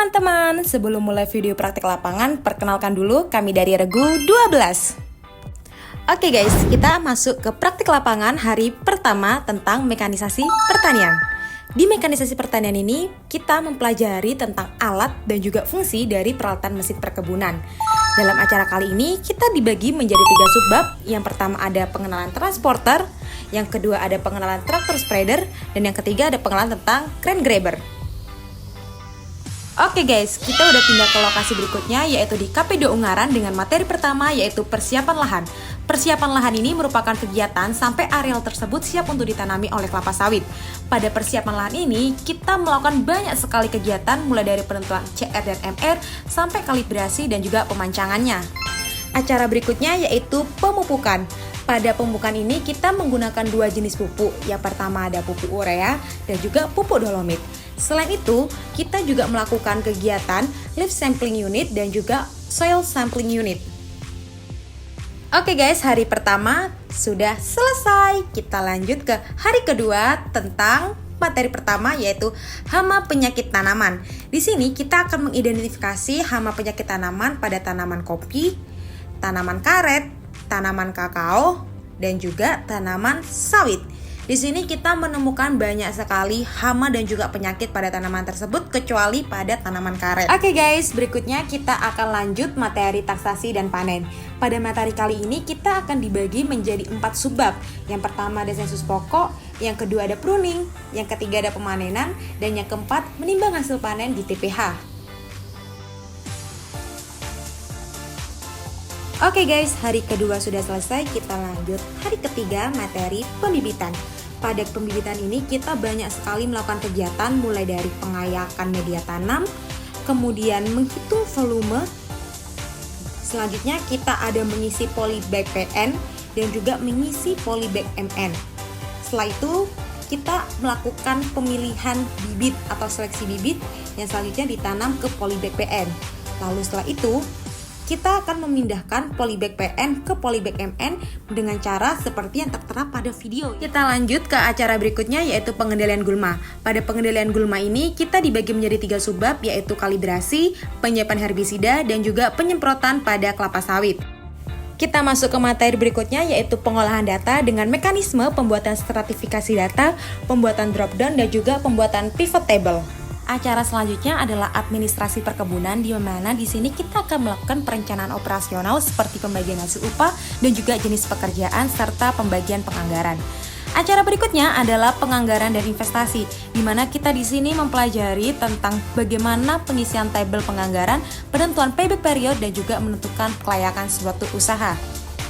teman-teman, sebelum mulai video praktik lapangan, perkenalkan dulu kami dari Regu 12. Oke guys, kita masuk ke praktik lapangan hari pertama tentang mekanisasi pertanian. Di mekanisasi pertanian ini, kita mempelajari tentang alat dan juga fungsi dari peralatan mesin perkebunan. Dalam acara kali ini, kita dibagi menjadi 3 subbab. Yang pertama ada pengenalan transporter, yang kedua ada pengenalan traktor spreader, dan yang ketiga ada pengenalan tentang crane grabber. Oke guys, kita udah pindah ke lokasi berikutnya, yaitu di KP2 Ungaran dengan materi pertama yaitu persiapan lahan. Persiapan lahan ini merupakan kegiatan sampai areal tersebut siap untuk ditanami oleh kelapa sawit. Pada persiapan lahan ini, kita melakukan banyak sekali kegiatan mulai dari penentuan CR dan MR sampai kalibrasi dan juga pemancangannya. Acara berikutnya yaitu pemupukan. Pada pemupukan ini kita menggunakan 2 jenis pupuk. Yang pertama ada pupuk urea dan juga pupuk dolomit. Selain itu, kita juga melakukan kegiatan leaf sampling unit dan juga soil sampling unit. Oke guys, hari pertama sudah selesai. Kita lanjut ke hari kedua tentang materi pertama yaitu hama penyakit tanaman. Di sini kita akan mengidentifikasi hama penyakit tanaman pada tanaman kopi, tanaman karet, tanaman kakao, dan juga tanaman sawit. Di sini kita menemukan banyak sekali hama dan juga penyakit pada tanaman tersebut kecuali pada tanaman karet. Oke guys, berikutnya kita akan lanjut materi taksasi dan panen. Pada materi kali ini kita akan dibagi menjadi 4 subbab. Yang pertama ada sensus pokok, yang kedua ada pruning, yang ketiga ada pemanenan, dan yang keempat menimbang hasil panen di TPH. Oke guys, hari kedua sudah selesai, kita lanjut hari ketiga materi pembibitan. Pada pembibitan ini kita banyak sekali melakukan kegiatan mulai dari pengayakan media tanam, kemudian menghitung volume. Selanjutnya kita ada mengisi polybag PN dan juga mengisi polybag MN. Setelah itu kita melakukan pemilihan bibit atau seleksi bibit yang selanjutnya ditanam ke polybag PN. Lalu setelah itu kita akan memindahkan polybag PN ke polybag MN dengan cara seperti yang tertera pada video. Kita lanjut ke acara berikutnya yaitu pengendalian gulma. Pada pengendalian gulma ini kita dibagi menjadi 3 subbab yaitu kalibrasi, penyiapan herbisida, dan juga penyemprotan pada kelapa sawit. Kita masuk ke materi berikutnya yaitu pengolahan data dengan mekanisme pembuatan stratifikasi data, pembuatan drop down, dan juga pembuatan pivot table. Acara selanjutnya adalah administrasi perkebunan di mana di sini kita akan melakukan perencanaan operasional seperti pembagian hasil upah dan juga jenis pekerjaan serta pembagian penganggaran. Acara berikutnya adalah penganggaran dan investasi di mana kita di sini mempelajari tentang bagaimana pengisian tabel penganggaran, penentuan payback period dan juga menentukan kelayakan suatu usaha.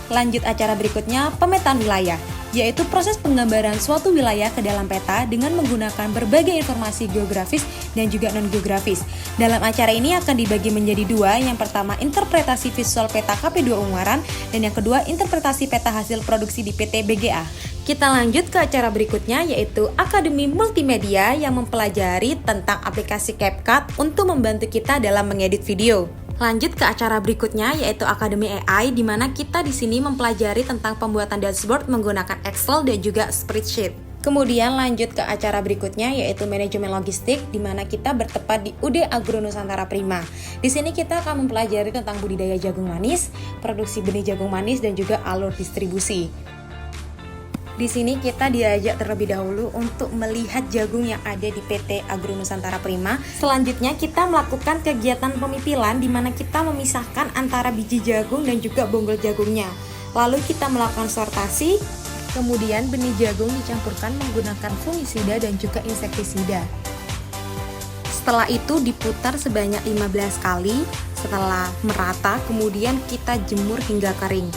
Lanjut acara berikutnya pemetaan wilayah, yaitu proses penggambaran suatu wilayah ke dalam peta dengan menggunakan berbagai informasi geografis dan juga non-geografis. Dalam acara ini akan dibagi menjadi 2, yang pertama interpretasi visual peta KP2 Ungaran dan yang kedua interpretasi peta hasil produksi di PT BGA. Kita lanjut ke acara berikutnya yaitu Akademi Multimedia yang mempelajari tentang aplikasi CapCut untuk membantu kita dalam mengedit video. Lanjut ke acara berikutnya yaitu Akademi AI di mana kita di sini mempelajari tentang pembuatan dashboard menggunakan Excel dan juga spreadsheet. Kemudian lanjut ke acara berikutnya yaitu manajemen logistik di mana kita bertempat di UD Agro Nusantara Prima. Di sini kita akan mempelajari tentang budidaya jagung manis, produksi benih jagung manis dan juga alur distribusi. Di sini kita diajak terlebih dahulu untuk melihat jagung yang ada di PT Agro Nusantara Prima. Selanjutnya kita melakukan kegiatan pemipilan di mana kita memisahkan antara biji jagung dan juga bonggol jagungnya. Lalu kita melakukan sortasi, kemudian benih jagung dicampurkan menggunakan fungisida dan juga insektisida. Setelah itu diputar sebanyak 15 kali. Setelah merata, kemudian kita jemur hingga kering.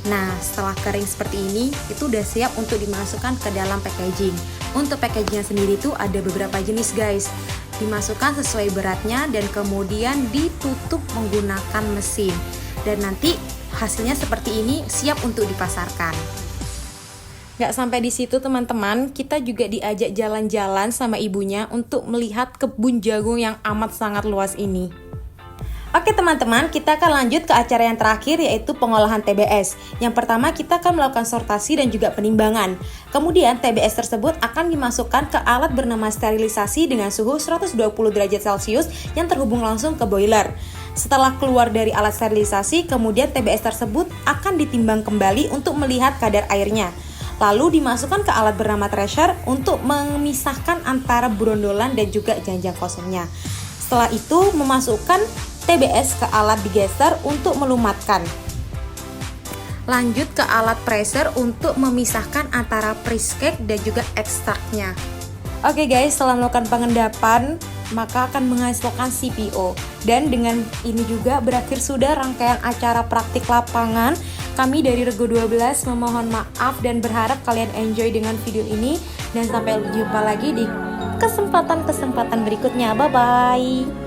Nah, setelah kering seperti ini, itu udah siap untuk dimasukkan ke dalam packaging. Untuk packagingnya sendiri itu ada beberapa jenis guys. Dimasukkan sesuai beratnya dan kemudian ditutup menggunakan mesin. Dan nanti hasilnya seperti ini siap untuk dipasarkan. Gak sampai di situ teman-teman, kita juga diajak jalan-jalan sama ibunya untuk melihat kebun jagung yang amat sangat luas ini. Oke teman-teman, kita akan lanjut ke acara yang terakhir yaitu pengolahan TBS. Yang pertama kita akan melakukan sortasi dan juga penimbangan. Kemudian TBS tersebut akan dimasukkan ke alat bernama sterilisasi dengan suhu 120 derajat Celcius yang terhubung langsung ke boiler. Setelah keluar dari alat sterilisasi, kemudian TBS tersebut akan ditimbang kembali untuk melihat kadar airnya. Lalu dimasukkan ke alat bernama thresher untuk memisahkan antara brondolan dan juga janjang kosongnya. Setelah itu memasukkan TBS ke alat digester untuk melumatkan. Lanjut ke alat presser untuk memisahkan antara pre-cake dan juga ekstraknya. Oke guys, setelah melakukan pengendapan, maka akan menghasilkan CPO. Dan dengan ini juga berakhir sudah rangkaian acara praktik lapangan. Kami dari Rego 12 memohon maaf dan berharap kalian enjoy dengan video ini. Dan sampai jumpa lagi di kesempatan-kesempatan berikutnya. Bye-bye.